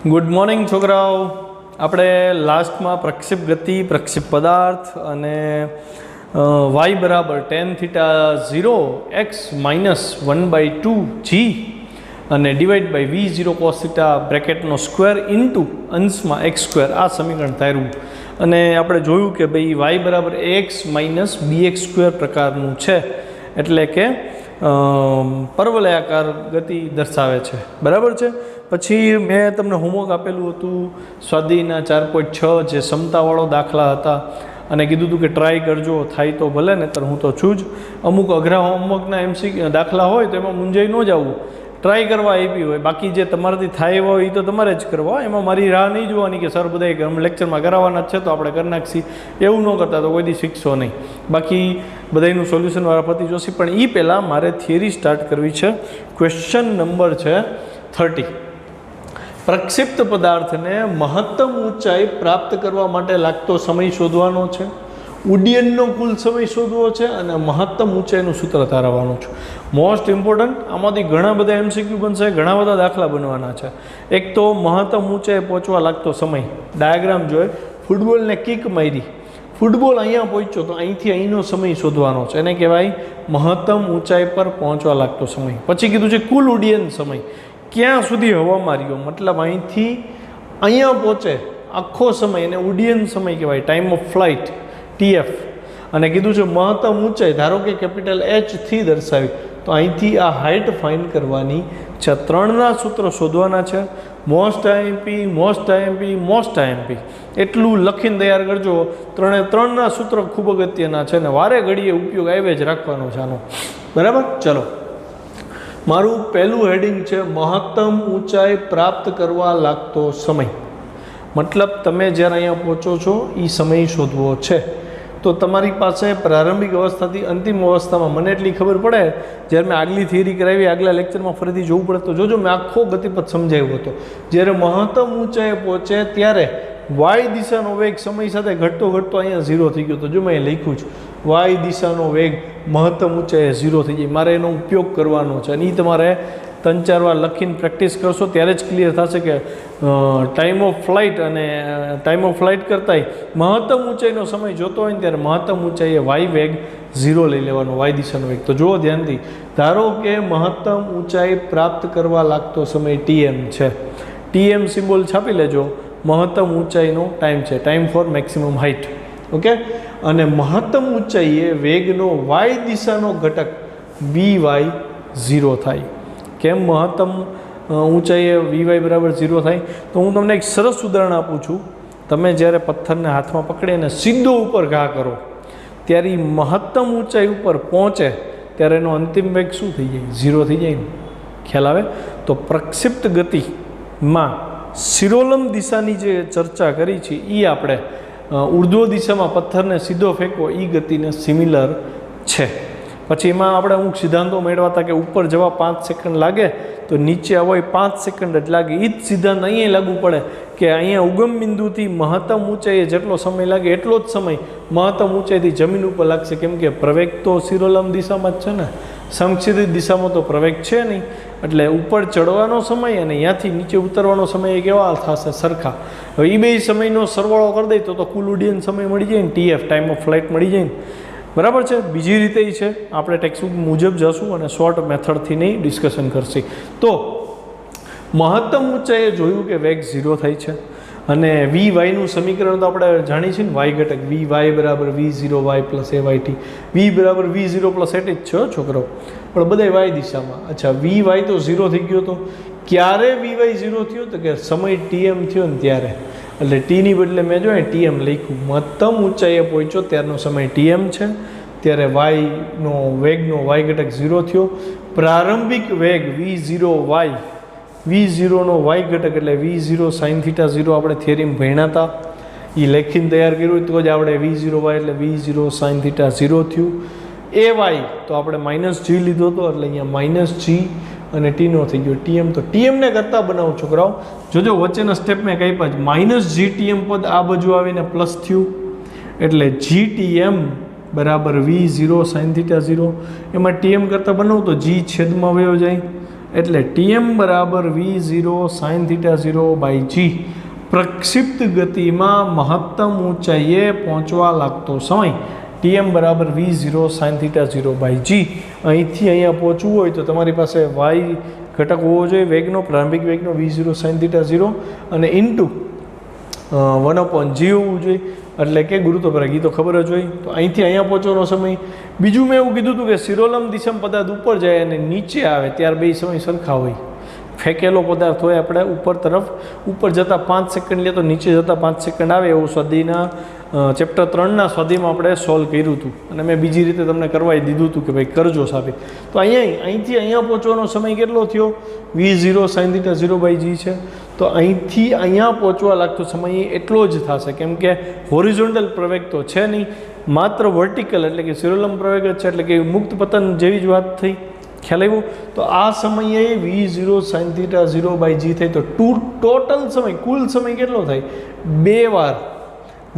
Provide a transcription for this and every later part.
Good morning છોકરાઓ. આપણે લાસ્ટમાં પ્રક્ષેપ ગતિ, પ્રક્ષેપ પદાર્થ અને y બરાબર tan θ 0 x માઇનસ 1/2 g અને ડિવાઈડ બાય v0 cos θ બ્રેકેટનો સ્ક્વેર ઇન્ટુ અંશમાં x સ્ક્વેર આ સમીકરણ ધાર્યું. અને આપણે જોયું કે ભાઈ y બરાબર ax માઇનસ bx સ્ક્વેર પ્રકારનું છે, એટલે કે પરવલયાકાર ગતિ દર્શાવે છે. બરાબર છે. પછી મેં તમને હોમવર્ક આપેલું હતું સ્વાધ્યાયના 4.6 જે ક્ષમતાવાળો દાખલા હતા અને કીધું હતું કે ટ્રાય કરજો, થાય તો ભલે, ને તો હું તો છું જ. અમુક અઘરા હોમવર્કના દાખલા હોય તો એમાં મૂંઝાઈ ન જવું, ટ્રાય કરવા આપી હોય. બાકી જે તમારાથી થાય એવા હોય એ તો તમારે જ કરવા, એમાં મારી રાહ નહીં જોવાની કે સર બધા લેક્ચરમાં કરાવવાના જ છે તો આપણે કરી નાખશી, એવું ન કરતા તો કોઈ દી શીખશો નહીં. બાકી બધાનું સોલ્યુશન વાળા પતિ જોશી. પણ એ પહેલાં મારે થિયરી સ્ટાર્ટ કરવી છે. ક્વેશ્ચન નંબર છે 30. પ્રક્ષિપ્ત પદાર્થને મહત્તમ ઊંચાઈ પ્રાપ્ત કરવા માટે લાગતો સમય શોધવાનો છે, ઉડ્ડયનનો કુલ સમય શોધવો છે અને મહત્તમ ઊંચાઈનું સૂત્ર તારવવાનું છે. મોસ્ટ ઇમ્પોર્ટન્ટ, આમાંથી ઘણા બધા MCQ બનશે, ઘણા બધા દાખલા બનવાના છે. એક તો મહત્તમ ઊંચાઈ પહોંચવા લાગતો સમય, ડાયાગ્રામ જોઈએ. ફૂટબોલને કિક મારી, ફૂટબોલ અહીંયા પહોંચ્યો તો અહીંથી અહીંનો સમય શોધવાનો છે, એને કહેવાય મહત્તમ ઊંચાઈ પર પહોંચવા લાગતો સમય. પછી કીધું છે કુલ ઉડ્ડયન સમય, ક્યાં સુધી હવા માર્યો, મતલબ અહીંથી અહીંયા પહોંચે આખો સમય, એને ઉડ્ડયન સમય કહેવાય, ટાઈમ ઓફ ફ્લાઇટ TF. અને કીધું છે મહત્તમ ઊંચાઈ, ધારો કે કેપિટલ H થી દર્શાવી તો અહીંથી આ હાઇટ ફાઇન્ડ કરવાની છે. ત્રણના સૂત્ર શોધવાના છે. મોસ્ટ IMP એટલું લખીને તૈયાર કરજો. ત્રણના સૂત્ર ખૂબ અગત્યના છે ને વારે ઘડીએ ઉપયોગ આવે જ રાખવાનો છે આનો. બરાબર. ચલો, મારું પહેલું હેડિંગ છે મહત્તમ ઊંચાઈ પ્રાપ્ત કરવા લાગતો સમય. મતલબ તમે જ્યારે અહીંયા પહોંચો છો એ સમય શોધવો છે. તો તમારી પાસે પ્રારંભિક અવસ્થાથી અંતિમ અવસ્થામાં મને એટલી ખબર પડે, જ્યારે મેં આગલી થિયરી કરાવી, આગલા લેક્ચરમાં ફરીથી જોવું પડે તો જોજો મેં આખો ગતિપથ સમજાવ્યો હતો. જ્યારે મહત્તમ ઊંચાઈએ પહોંચે ત્યારે y દિશાનો વેગ સમય સાથે ઘટતો અહીંયા 0 થઈ ગયો. તો જો મેં લખ્યું છે y દિશાનો વેગ મહત્તમ ઊંચાઈએ 0 થઈ જાય. મારે એનો ઉપયોગ કરવાનો છે અને એ તમારે 3-4 વાર લખીને પ્રેક્ટિસ કરશો ત્યારે જ ક્લિયર થશે કે ટાઈમ ઓફ ફ્લાઇટ કરતાંય મહત્તમ ઊંચાઈનો સમય જોતો હોય ને ત્યારે મહત્તમ ઊંચાઈએ y વેગ 0 લઈ લેવાનો, y દિશાનો વેગ. તો જુઓ ધ્યાનથી, ધારો કે મહત્તમ ઊંચાઈ પ્રાપ્ત કરવા લાગતો સમય TM છે. TM સિમ્બોલ છાપી લેજો. મહત્તમ ઊંચાઈનો ટાઈમ છે, time for maximum height. Okay. અને મહત્તમ ઊંચાઈએ વેગનો y દિશાનો ઘટક Vy 0 થાય. કેમ મહત્તમ ઊંચાઈએ Vy બરાબર 0 થાય? તો હું તમને એક સરસ ઉદાહરણ આપું છું. તમે જ્યારે પથ્થરને હાથમાં પકડીને સીધો ઉપર ઘા કરો ત્યારે મહત્તમ ઊંચાઈ ઉપર પહોંચે ત્યારે એનો અંતિમ વેગ શું થઈ જાય? 0 થઈ જાય. ખ્યાલ આવે? તો પ્રક્ષિપ્ત ગતિમાં શિરોલંબ દિશાની જે ચર્ચા કરી છે એ આપણે ઉર્ધ્વ દિશામાં પથ્થરને સીધો ફેંકવો એ ગતિને સિમિલર છે. પછી એમાં આપણે અમુક સિદ્ધાંતો મેળવાતા કે ઉપર જવા 5 સેકન્ડ લાગે તો નીચે આવવા 5 સેકન્ડ જ લાગે. એ જ સિદ્ધાંત અહીંયા લાગુ પડે કે અહીંયા ઉગમ બિંદુથી મહત્તમ ઊંચાઈએ જેટલો સમય લાગે એટલો જ સમય મહત્તમ ઊંચાઈથી જમીન ઉપર લાગશે. કેમ કે પ્રવેગ તો શિરોલંબ દિશામાં જ છે ને, સંક્ષિપ્ત દિશામાં તો પ્રવેગ છે નહીં. એટલે ઉપર ચડવાનો સમય અને ત્યાંથી નીચે ઉતરવાનો સમય એ કેવા થશે? સરખા. હવે એ બે સમયનો સરવાળો કરી દઈએ તો કુલ ઉડ્ડયન સમય મળી જાય ને, TF ટાઈમ ઓફ ફ્લાઇટ મળી જાય ને. બરાબર છે. બીજી રીતે છે, આપણે ટેક્સ્ટબુક મુજબ જશું અને શોર્ટ મેથડથી નહીં ડિસ્કશન કરશી. તો મહત્તમ ઊંચાઈએ જોયું કે વેગ 0 થાય છે અને Vyનું સમીકરણ તો આપણે જાણીએ છીએ ને, y ઘટક Vy બરાબર V0y પ્લસ AYT. V બરાબર V0 પ્લસ AT જ છે છોકરો, પણ બધા y દિશામાં. અચ્છા, Vy તો 0 થઈ ગયો. તો ક્યારે Vy 0 થયો? તો કે સમય TM થયો ને ત્યારે. એટલે ટીની બદલે મેં જો TM લખ્યું. મહત્તમ ઊંચાઈએ પહોંચ્યો ત્યારનો સમય TM છે, ત્યારે વેગનો y ઘટક 0 થયો. પ્રારંભિક વેગ V0નો y ઘટક એટલે V0 sin θ 0 આપણે થિયરીમાં ભણ્યા હતા, એ લખીને તૈયાર કર્યું તો જ આપણે V0y એટલે V0 sin θ 0 થયું. AY તો આપણે -g લીધો હતો એટલે અહીંયા -g અને ટીનો થઈ ગયો TM. તો TMને કરતાં બનાવું છોકરાઓ, જોજો વચ્ચેના સ્ટેપ મેં કંઈ પણ -GTM પદ આ બાજુ આવીને પ્લસ થયું એટલે GTM બરાબર V0 sin θ 0. એમાં TM કરતાં બનાવું તો G છેદમાં વયો જાય એટલે TM બરાબર V0 sin θ0/g પ્રક્ષિપ્ત ગતિમાં મહત્તમ ઊંચાઈએ પહોંચવા લાગતો સમય TM બરાબર V0 sin θ0/g. અહીંથી અહીંયા પહોંચવું હોય તો તમારી પાસે y ઘટક હોવો જોઈએ, વેગનો, પ્રારંભિક વેગનો V0 sin θ0 અને ઇન્ટુ 1/g હોવું જોઈએ, એટલે કે ગુરુત્વ તો ખબર જ હોય. તો અહીંથી અહીંયા પહોંચવાનો સમય. બીજું મેં એવું કીધું હતું કે સિરોલમ દિશામાં પદાર્થ ઉપર જાય અને નીચે આવે ત્યારે બે સમય સરખા હોય. ફેંકેલો પદાર્થ હોય આપણે ઉપર તરફ, ઉપર જતાં 5 સેકન્ડ લે તો નીચે જતાં 5 સેકન્ડ આવે, એવું સ્વાધ્યાયના ચેપ્ટર 3ના સ્વાધ્યાયમાં આપણે સોલ્વ કર્યું હતું અને મેં બીજી રીતે તમને કરવાઈ દીધું હતું કે ભાઈ કરજો સાબિત. તો અહીંથી અહીંયા પહોંચવાનો સમય કેટલો થયો? V0 sin θ0/g છે. તો અહીંથી અહીંયા પહોંચવા લાગતો સમય એટલો જ થશે, કેમ કે હોરિઝોન્ટલ પ્રવેગ તો છે નહીં, માત્ર વર્ટિકલ એટલે કે સિરોલમ પ્રવેગ જ છે, એટલે કે મુક્ત પતન જેવી જ વાત થઈ. ખ્યાલ આવ્યો? તો આ સમયે V0 sin θ0/g થાય તો ટોટલ સમય, કુલ સમય કેટલો થાય? 2 વાર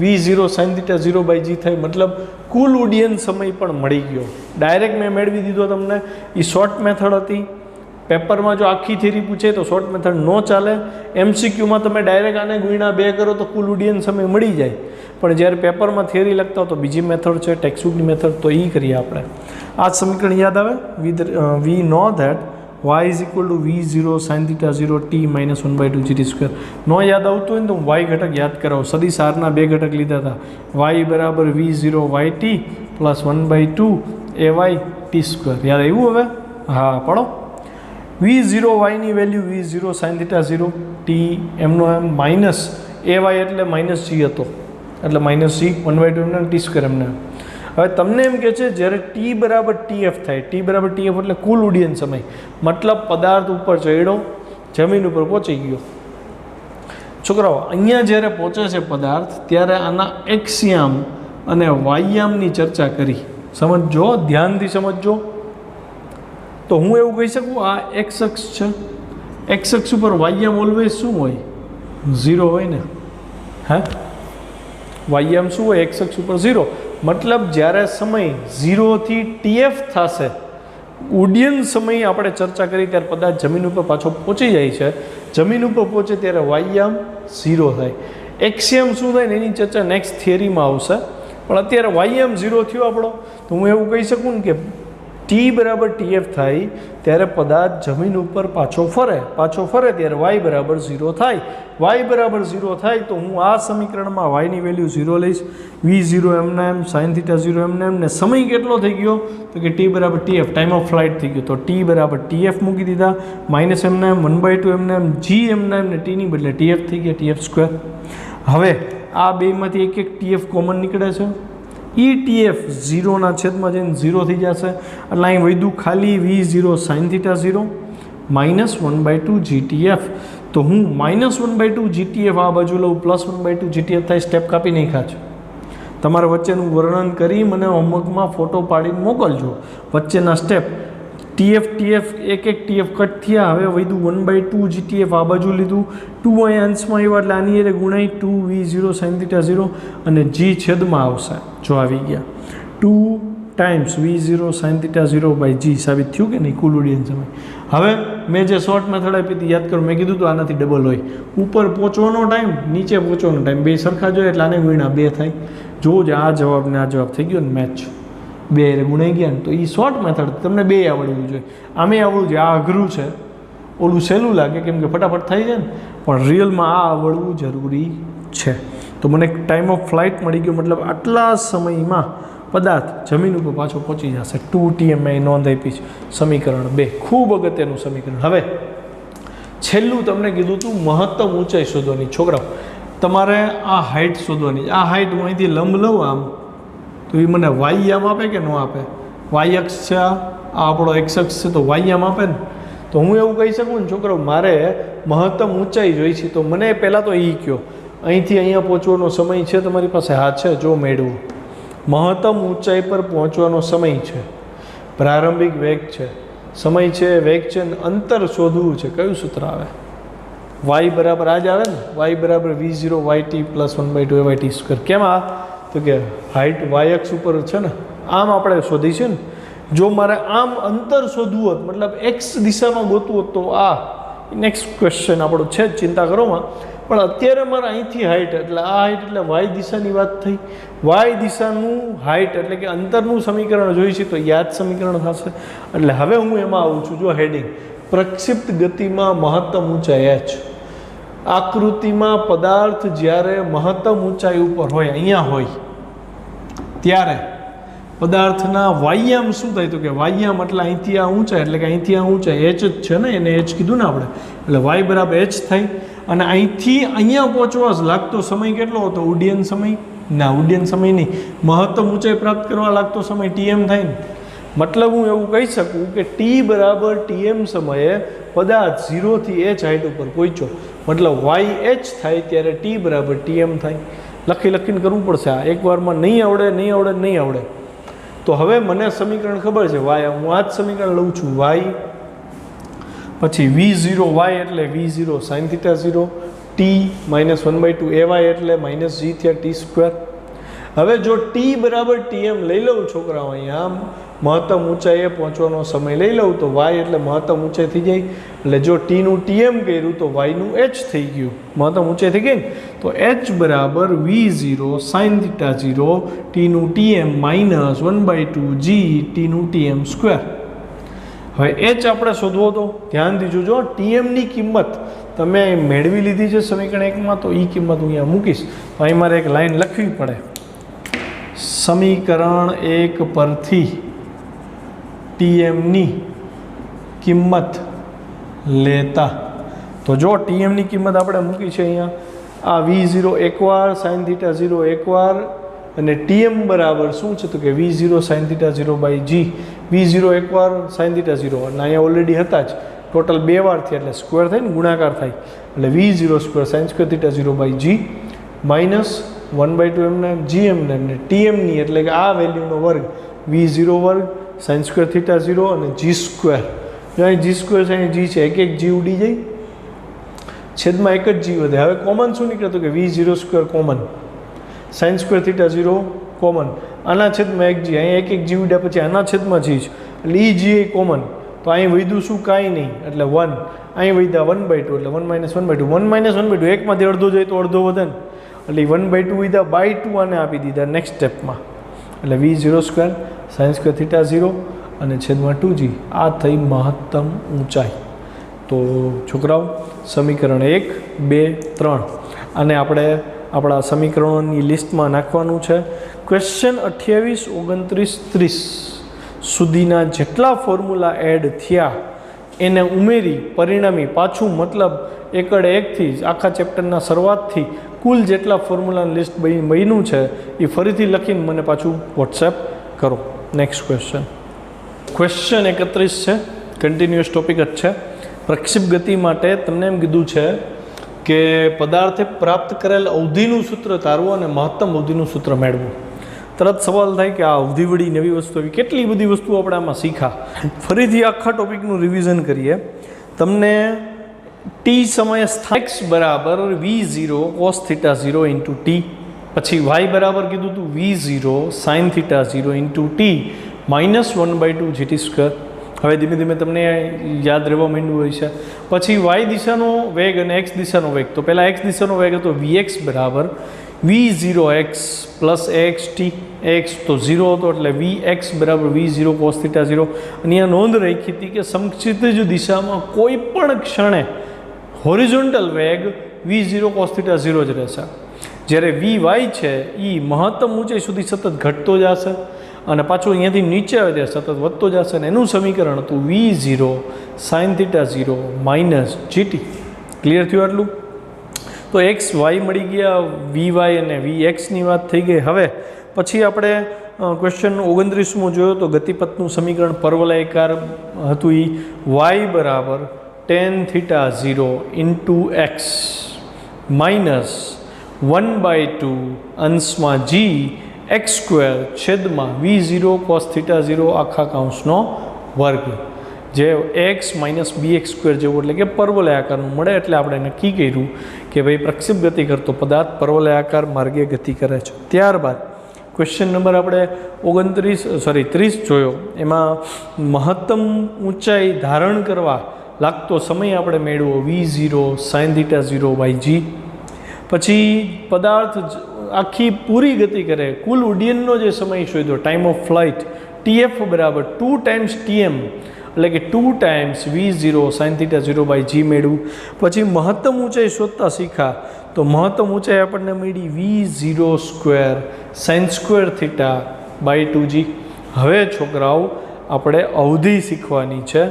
V0 sin θ0/g થાય, મતલબ કુલ ઉડ્ડયન સમય પણ મળી ગયો. ડાયરેક્ટ મેં મેળવી દીધો તમને. એ શોર્ટ મેથડ હતી. પેપરમાં જો આખી થિયરી પૂછે તો શોર્ટ મેથડ ન ચાલે. MCQમાં તમે ડાયરેક્ટ આને ગુણ્યા 2 કરો તો કુલ ઉડ્ડયન સમય મળી જાય, પણ જ્યારે પેપરમાં થિયરી લખતા હો તો બીજી મેથડ છે, ટેક્સ્ટબુકની મેથડ, તો એ કરીએ આપણે. આ સમીકરણ યાદ આવે? We know that y is equal to V0 sin θ0 t - 1/2gt². નો યાદ આવતું હોય ને તો હું y ઘટક યાદ કરાવું. સદિશ આરના 2 ઘટક લીધા હતા, y બરાબર V0 yt plus 1/2 ay t². યાદ આવ્યું હવે? હા, પડો. V0 y ની વેલ્યુ V0 sin θ0 t એમનો એમ માઇનસ ay એટલે માઇનસ g હતો, એટલે માઇનસ g 1/2 એમને t² એમને. હવે તમને એમ કહે છે જ્યારે t બરાબર tf થાય, t બરાબર tf એટલે કુલ ઉડ્ડયન સમય, મતલબ પદાર્થ ઉપર ચડ્યો, જમીન ઉપર પહોંચી ગયો. છોકરાઓ, અહીંયા જ્યારે પહોંચે છે પદાર્થ ત્યારે આના એક્સયામ અને વાયયામની ચર્ચા કરી. સમજો, ધ્યાનથી સમજો. તો હું એવું કહી શકું આ એક્સ અક્ષ છે, એક્સ અક્ષ ઉપર વાયયામ ઓલવેઝ શું હોય? 0 હોય ને. હે, વાયયામ શું હોય? એક્સ અક્ષ ઉપર 0. મતલબ જ્યારે સમય 0 થી TF થશે, ઉડ્ડયન સમય આપણે ચર્ચા કરી ત્યારે પદાર્થ જમીન ઉપર પાછો પહોંચી જાય છે. જમીન ઉપર પહોંચે ત્યારે વાયયામ 0 થાય. એક્સયામ શું થાય ને એની ચર્ચા નેક્સ્ટ થિયરીમાં આવશે, પણ અત્યારે વાયયામ 0 થયો આપણો. તો હું એવું કહી શકું ને કે t બરાબર TF થાય ત્યારે પદાર્થ જમીન ઉપર પાછો ફરે ત્યારે y બરાબર 0 થાય. y બરાબર 0 થાય તો હું આ સમીકરણમાં y ની વેલ્યુ 0 લઈશ, V0 એમના એમ, sin θ0 એમના એમ, ને સમય કેટલો થઈ ગયો? તો કે t બરાબર TF, ટાઈમ ઓફ ફ્લાઇટ થઈ ગયો. તો t બરાબર TF મૂકી દીધા, માઇનસ એમના એમ, 1/2 એમના એમ, g એમના એમ, ને t ની બદલે TF થઈ ગયા, TF². હવે આ બેમાંથી એક TF કોમન નીકળે છે, TF 0ના છેદમાં જઈને 0 થઈ જશે, એટલે અહીં વધ્યું ખાલી V0 sin θ0 માઇનસ 1/2 GTF. તો હું માઇનસ 1/2 GTF આ બાજુ લઉં, પ્લસ 1/2 GTF થાય. સ્ટેપ કાપી નાખ્યા છે. તમારે વચ્ચેનું વર્ણન કરી મને હોમવર્કમાં ફોટો પાડીને મોકલજો, વચ્ચેના સ્ટેપ. TF એક TF કટ થયા, હવે વધ્યું 1/2 GTF આ બાજુ લીધું, 2 અહીંયા અંશમાં આવ્યા એટલે આની અરે ગુણાઈ 2 V0 sin θ0 અને G છેદમાં આવશે. જો આવી ગયા 2 ટાઈમ્સ V0 sin θ0/g સાબિત થયું કે નહીં કુલ ઉડ્ડયન સમય. હવે મેં જે શોર્ટ મેથડ આપી હતી યાદ કરો, મેં કીધું તો આનાથી ડબલ હોય. ઉપર પહોંચવાનો ટાઈમ, નીચે પહોંચવાનો ટાઈમ, બે સરખા જોઈએ એટલે આને ગુણ્યા 2 થાય. જોજો આ જવાબ ને આ જવાબ થઈ ગયો ને મેચ, 2 ગુણાઈ ગયા ને. તો એ શોર્ટ મેથડ તમને 2 આવડવું જોઈએ. આમે આવડવું જોઈએ. આ અઘરું છે, ઓલું સહેલું લાગે કેમ કે ફટાફટ થઈ જાય ને, પણ રિયલમાં આ આવડવું જરૂરી છે. તો મને ટાઈમ ઓફ ફ્લાઇટ મળી ગયો, મતલબ આટલા સમયમાં પદાર્થ જમીન ઉપર પાછો પહોંચી જશે. 2TM નોંધ આપી છે. સમીકરણ 2 ખૂબ અગત્યનું સમીકરણ. હવે છેલ્લું તમને કીધું હતું મહત્તમ ઊંચાઈ શોધવાની. છોકરાઓ, તમારે આ હાઇટ શોધવાની. આ હાઇટ હું અહીંથી લંબ લઉં આમ, તો એ મને વાયયામ આપે કે ન આપે? વાય અક્ષ છે, આ આપણો એક્સ અક્ષ છે, તો વાયયામ આપે ને. તો હું એવું કહી શકું ને છોકરો, મારે મહત્તમ ઊંચાઈ જોઈ છે, તો મને પહેલાં તો એ કહો અહીંથી અહીંયા પહોંચવાનો સમય છે તમારી પાસે? હા છે. જો મેળવું, મહત્તમ ઊંચાઈ પર પહોંચવાનો સમય છે, પ્રારંભિક વેગ છે, સમય છે, વેગ છે, અંતર શોધવું છે. કયું સૂત્ર આવે? y બરાબર આ જ આવે ને, y બરાબર V0 yt પ્લસ 1/2 ayt². કેમ આ? તો કે હાઇટ y અક્ષ ઉપર છે ને, આમ આપણે શોધી છે ને. જો મારે આમ અંતર શોધવું હોત, મતલબ એક્સ દિશામાં ગોતવું હોત, તો આ નેક્સ્ટ ક્વેશ્ચન આપણો છે જ, ચિંતા કરોમાં. પણ અત્યારે મારે અહીંથી હાઇટ, એટલે આ હાઇટ એટલે વાય દિશાની વાત થઈ. વાય દિશાનું હાઇટ એટલે કે અંતરનું સમીકરણ જોઈશે તો યાદ સમીકરણ થશે. એટલે હવે હું એમાં આવું છું. જો હેડિંગ પ્રક્ષિપ્ત ગતિમાં મહત્તમ ઊંચાઈ h. આકૃતિમાં પદાર્થ જ્યારે મહત્તમ ઊંચાઈ ઉપર હોય, અહીંયા હોય, ત્યારે પદાર્થના વાયામ શું થાય? તો કે વાયામ એટલે અહીંથી આ ઊંચાઈ, એટલે કે અહીંથી આ ઊંચાઈ h જ છે ને, એને h કીધું ને આપણે, એટલે y બરાબર h થાય. અને અહીંથી અહીંયા પહોંચવા લાગતો સમય કેટલો હતો? ઉડ્ડયન સમય? ના, ઉડ્ડયન સમય નહીં, મહત્તમ ઊંચાઈ પ્રાપ્ત કરવા લાગતો સમય tm થાય ને. મતલબ હું એવું કહી શકું કે t બરાબર tm સમયે પદાર્થ 0 થી h હાઇટ ઉપર પહોંચ્યો, મતલબ yh થાય ત્યારે t બરાબર tm થાય. લખીને કરવું પડશે. આ એકવારમાં નહીં આવડે. તો હવે મને સમીકરણ ખબર છે y, હું આ જ સમીકરણ લઉં છું. y પછી v0 y એટલે v0 sin θ 0, t -1/2 ay એટલે -g થયા t². હવે જો t બરાબર tm લઈ લઉં છોકરાઓ, અહીંયા આમ મહત્તમ ઊંચાઈએ પહોંચવાનો સમય લઈ લઉં તો y એટલે મહત્તમ ઊંચાઈ થઈ જાય. એટલે જો t નું tm કર્યું તો y નું h થઈ ગયું, મહત્તમ ઊંચાઈ થઈ ગઈ ને. તો h બરાબર v0 sin θ 0, t નું tm -1/2 g t નું tm². હવે h આપણે શોધવો તો ધ્યાન દીજો. જો tmની કિંમત તમે મેળવી લીધી છે સમીકરણ 1માં, તો એ કિંમત હું અહીંયા મૂકીશ. તો અહીં મારે એક લાઈન લખવી પડે. સમીકરણ 1 પરથી tmની કિંમત લેતા, તો જો tmની કિંમત આપણે મૂકી છે અહીંયા, આ v0 એકવાર, sin θ 0 એકવાર, અને tm બરાબર શું છે? તો કે v0 sin θ 0/g. v0 એકવાર, sin θ 0, અને અહીંયા ઓલરેડી હતા જ, ટોટલ 2 વાર થયા એટલે સ્ક્વેર થાય ને, ગુણાકાર થાય, એટલે v0² sin² θ 0/g -1/2 એમને g એમને, અને tmની એટલે કે આ વેલ્યુનો વર્ગ v0 વર્ગ sin² θ 0 અને g². જો અહીં g² છે, અહીં g છે, એક g ઉડી જાય, છેદમાં એક જ g વધે. હવે કોમન શું નીકળે? તો કે v0² કોમન, sin² θ 0 કોમન, આના છેદમાં એક g, અહીં એક g ઉડ્યા પછી આના છેદમાં g છે, એટલે એ g એ કોમન. તો અહીં વધ્યું શું? કાંઈ નહીં, એટલે 1. અહીં વધ્યા 1/2, એટલે 1 - 1/2. 1 - 1/2 એકમાંથી અડધો જાય તો અડધો વધે ને, એટલે 1/2 વધ્યા, by2 આને આપી દીધા નેક્સ્ટ સ્ટેપમાં. એટલે v0² sin² θ 0 અને છેદમાં 2g. આ થઈ મહત્તમ ઊંચાઈ. તો છોકરાઓ સમીકરણ 1, 2, 3 અને આપણે આપણા સમીકરણોની લિસ્ટમાં નાખવાનું છે. ક્વેશ્ચન 28, 29, 30 સુધીના જેટલા ફોર્મ્યુલા એડ થયા એને ઉમેરી પરિણામી પાછું, મતલબ એકડે એકથી જ આખા ચેપ્ટરના શરૂઆતથી કુલ જેટલા ફોર્મ્યુલાનું લિસ્ટ બન્યું છે એ ફરીથી લખીને મને પાછું વોટ્સએપ કરો. નેક્સ્ટ ક્વેશ્ચન 31 છે, કન્ટિન્યુઅસ ટોપિક જ છે. પ્રક્ષેપ ગતિ માટે તમને એમ કીધું છે કે પદાર્થે પ્રાપ્ત કરેલ અવધિનું સૂત્ર તારવું અને મહત્તમ અવધિનું સૂત્ર મેળવવું. તરત સવાલ થાય કે આ અવધિ વળી નવી વસ્તુ આવી, કેટલી બધી વસ્તુઓ આપણે આમાં શીખા. ફરીથી આખા ટોપિકનું રિવિઝન કરીએ. તમને ટી સમયે x બરાબર v0 cos θ 0 ઇન્ટુ ટી, પછી y બરાબર કીધું હતું v0 sin θ 0 into T -1/2 gt². હવે ધીમે ધીમે તમને યાદ રહેવા માંડ્યું હોય છે. પછી y દિશાનો વેગ અને x દિશાનો વેગ. તો પહેલાં x દિશાનો વેગ હતો vx બરાબર v0x પ્લસ axt, x તો 0 હતો એટલે vx બરાબર v0 cos θ 0. અને અહીંયા નોંધ રાખી હતી કે સમક્ષિતિજ દિશામાં કોઈ પણ ક્ષણે હોરિઝોન્ટલ વેગ v0 cos θ 0 જ રહેશે. જ્યારે vy છે એ મહત્તમ ઊંચાઈ સુધી સતત ઘટતો જશે અને પાછું અહીંયાથી નીચે આવે ત્યારે સતત વધતો જશે. અને એનું સમીકરણ હતું v0 sin θ 0 -gt. ક્લિયર થયું આટલું? તો એક્સ વાય મળી ગયા, વી અને vxની વાત થઈ ગઈ. હવે પછી આપણે ક્વેશ્ચન 29મો જોયો તો ગતિપથનું સમીકરણ પરવલયાકાર હતું. એ y બરાબર tan θ 0 ઇન્ટુ એક્સ -1/2 અંશમાં g x² છેદમાં v0 cos θ 0 આખા કૌંસનો વર્ગ, જે x - bx² જેવું એટલે કે પરવલયાકારનું મળે. એટલે આપણે નક્કી કર્યું કે ભાઈ પ્રક્ષેપ ગતિ કરતો પદાર્થ પરવલયાકાર માર્ગે ગતિ કરે છે. ત્યારબાદ ક્વેશ્ચન નંબર આપણે 30 જોયો. એમાં મહત્તમ ઊંચાઈ ધારણ કરવા લાગતો સમય આપણે મેળવો v0 sin θ 0/g. પછી પદાર્થ આખી પૂરી ગતિ કરે, કુલ ઉડ્ડયનનો જે સમય શોધ્યો, ટાઈમ ઓફ ફ્લાઇટ, TF બરાબર 2 ટાઈમ્સ TM, એટલે કે 2 ટાઈમ્સ v0 sin θ 0/g મેળવું. પછી મહત્તમ ઊંચાઈ શોધતા શીખા, તો મહત્તમ ઊંચાઈ આપણને મળી v0² sin² θ/2g. હવે છોકરાઓ આપણે અવધિ શીખવાની છે.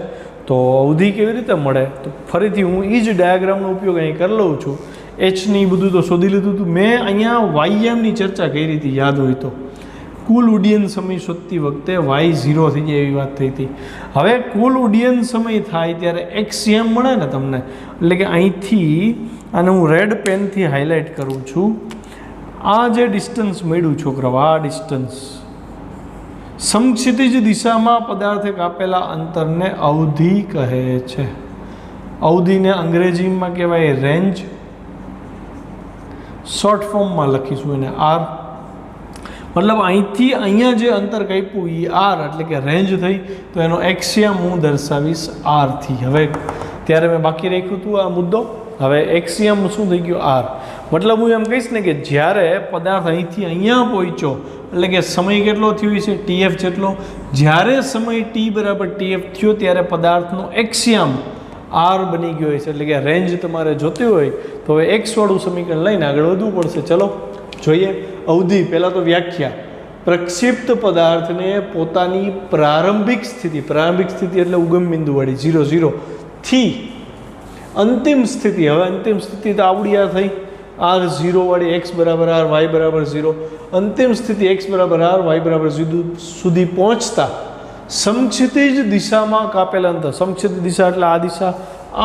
તો અવધિ કેવી રીતે મળે, તો ફરીથી હું એ જ ડાયાગ્રામનો ઉપયોગ અહીં કરી લઉં છું. એચની બધું તો શોધી લીધું હતું. મેં અહીંયા વાયએમની ચર્ચા કરી હતી, યાદ હોય તો. કુલ ઉડ્ડયન સમય શોધતી વખતે y 0 થઈ જાય એવી વાત થઈ હતી. હવે કુલ ઉડ્ડયન સમય થાય ત્યારે એક્સએમ મળે ને તમને, એટલે કે અહીંથી આને હું રેડ પેનથી હાઇલાઇટ કરું છું. આ જે ડિસ્ટન્સ મળ્યું છોકરાઓ, આ ડિસ્ટન્સ સમક્ષિતિજ દિશામાં પદાર્થે કાપેલા અંતરને અવધિ કહે છે. અવધિને અંગ્રેજીમાં કહેવાય રેન્જ. શોર્ટ ફોર્મમાં લખીશું એને આર. મતલબ અહીંથી અહીંયા જે અંતર કાપ્યું એ આર, એટલે કે રેન્જ થઈ. તો એનો એક્સિયમ હું દર્શાવીશ આરથી. હવે ત્યારે મેં બાકી રાખ્યું હતું આ મુદ્દો. હવે એક્સિયમ શું થઈ ગયો, આર. મતલબ હું એમ કહીશ ને કે જ્યારે પદાર્થ અહીંથી અહીંયા પહોંચ્યો, એટલે કે સમય કેટલો થયો છે, TF જેટલો. જ્યારે સમય T બરાબર TF થયો ત્યારે પદાર્થનો એક્સિયમ આર બની ગયો છે, એટલે કે રેન્જ તમારે જોતી હોય તો હવે એક્સવાળું સમીકરણ લઈને આગળ વધવું પડશે. ચલો જોઈએ. અવધિ પહેલાં તો વ્યાખ્યા. પ્રક્ષિપ્ત પદાર્થને પોતાની પ્રારંભિક સ્થિતિ એટલે ઉગમ બિંદુવાળી 0 0 થી અંતિમ સ્થિતિ, હવે અંતિમ સ્થિતિ તો આવડી આ થઈ r0 વાળી, x બરાબર r, y બરાબર 0, અંતિમ સ્થિતિ x બરાબર r, y બરાબર 0 સુધી પહોંચતા સમક્ષિતિજ દિશામાં કાપેલ અંતર, સમક્ષિતિજ દિશા એટલે આ દિશા,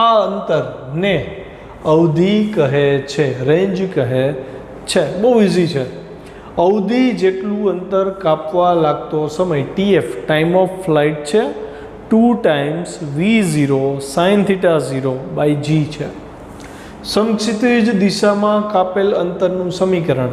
આ અંતરને અવધિ કહે છે, રેન્જ કહે છે. બહુ ઇઝી છે. અવધિ જેટલું અંતર કાપવા લાગતો સમય TF ટાઈમ ઓફ ફ્લાઇટ છે, 2 ટાઈમ્સ v0 sin θ 0/g છે. સમક્ષિતિજ દિશામાં કાપેલ અંતરનું સમીકરણ,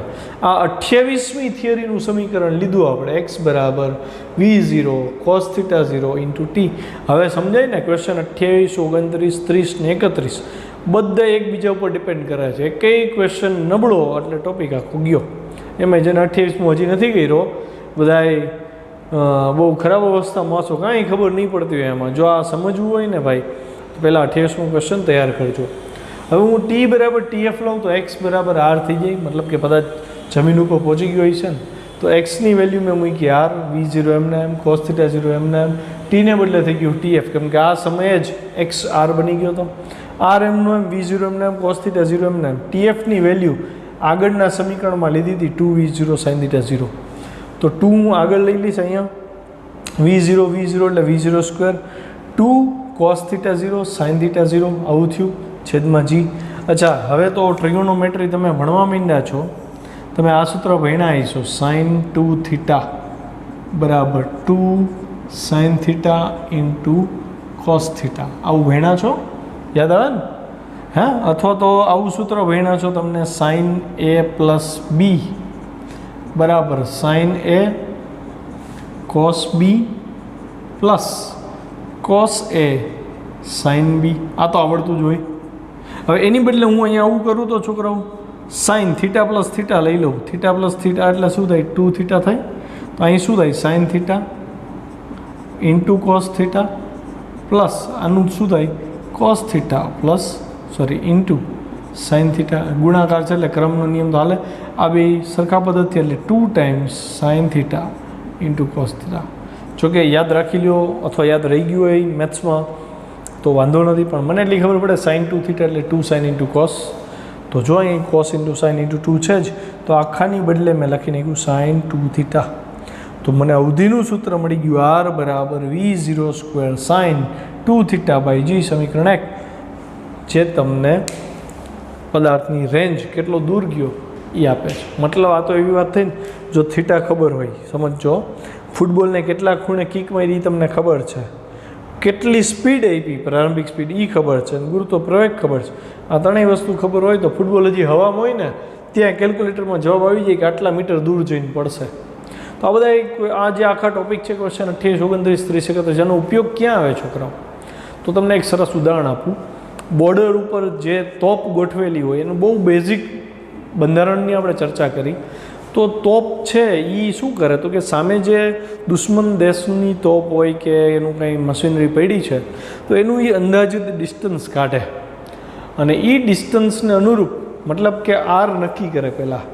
આ 28મી થિયરીનું સમીકરણ લીધું આપણે, x બરાબર v0 cos θ 0 × t. હવે સમજાય ને, ક્વેશ્ચન 28, 29, 30 ને 31 બધા એકબીજા ઉપર ડિપેન્ડ કરે છે. કઈ ક્વેશ્ચન નબળો એટલે ટોપિક આખો ગયો. એમાં જેને 28મો હજી નથી કર્યો, બધાએ બહુ ખરાબ અવસ્થામાં હશો, કાંઈ ખબર નહીં પડતી હોય એમાં. જો આ સમજવું હોય ને ભાઈ, તો પહેલાં 28મો ક્વેશ્ચન તૈયાર કરજો. હવે હું T બરાબર TF લઉં તો x બરાબર r થઈ જાય, મતલબ કે કદાચ જમીન ઉપર પહોંચી ગયો છે ને, તો એક્સની વેલ્યુ મેં મૂકી r, v0 એમને એમ, cos θ 0 એમને એમ, ટીને બદલે થઈ ગયું TF, કેમ કે આ સમયે જ x r બની ગયો હતો. r એમનો એમ, v0 એમને એમ, cos θ 0 એમને એમ. TFની વેલ્યુ આગળના સમીકરણમાં લીધી હતી 2v0 sin θ 0, તો 2 હું આગળ લઈ લઈશ અહીંયા, v0 એટલે v0², 2 cos θ 0 sin θ 0 આવું થયું છેદમાં g. અચ્છા, હવે તો ટ્રિગોનોમેટ્રી તમે ભણવા માંડ્યા છો, તમે આ સૂત્ર ભણ્યા હશો, sin 2θ બરાબર 2 sin θ × cos θ, આવું ભણ્યા છો, યાદ આવે ને? હા, અથવા તો આવું સૂત્ર ભણ્યા છો તમને, sin a + b બરાબર sin a cos b plus cos a sin b. આ તો આવડતું જ હોય. હવે એની બદલે હું અહીંયા આવું કરું તો છોકરાઓ, sin θ + θ લઈ લઉં. θ + θ એટલે શું થાય, 2θ થાય. તો અહીં શું થાય, sin θ × cos θ પ્લસ આનું શું થાય, cos θ પ્લસ × sin θ. ગુણાકાર છે એટલે ક્રમનો નિયમ તો હાલે. આ બે સરખા પદ્ધતિ એટલે 2 ટાઈમ્સ sin θ × cos θ. જોકે યાદ રાખી લ્યો, અથવા યાદ રહી ગયું હોય મેથ્સમાં તો વાંધો નથી, પણ મને એટલી ખબર પડે sin 2θ એટલે 2 sin × cos. તો જો અહીં cos × sin × 2 છે જ, તો આખાની બદલે મેં લખી નાખ્યું sin 2θ. તો મને અવધિનું સૂત્ર મળી ગયું, r બરાબર v0² sin 2θ/g, સમીકરણ 1, જે તમને પદાર્થની રેન્જ કેટલો દૂર ગયો એ આપે છે. મતલબ આ તો એવી વાત થઈ ને, જો થીટા ખબર હોય, સમજો ફૂટબોલને કેટલા ખૂણે કિક મારી એ તમને ખબર છે, કેટલી સ્પીડ આપી, પ્રારંભિક સ્પીડ એ ખબર છે, ગુરુત્વ પ્રવેગ ખબર છે. આ ત્રણેય વસ્તુ ખબર હોય તો ફૂટબોલ હજી હવામાં હોય ને ત્યાં કેલ્ક્યુલેટરમાં જવાબ આવી જાય કે આટલા મીટર દૂર જઈને પડશે. તો આ બધા આ જે આખા ટોપિક છે ક્વેશ્ચન 28, 29, 30 31, જેનો ઉપયોગ ક્યાં આવે છોકરાઓ? તો તમને એક સરસ ઉદાહરણ આપું. બોર્ડર ઉપર જે તોપ ગોઠવેલી હોય એનું બહુ બેઝિક બંધારણની આપણે ચર્ચા કરી. તો તોપ છે એ શું કરે તો કે સામે જે દુશ્મન દેશની તોપ હોય કે એનું કંઈ મશીનરી પડી છે તો એનું એ અંદાજિત ડિસ્ટન્સ કાઢે અને એ ડિસ્ટન્સને અનુરૂપ મતલબ કે આર નક્કી કરે. પહેલાં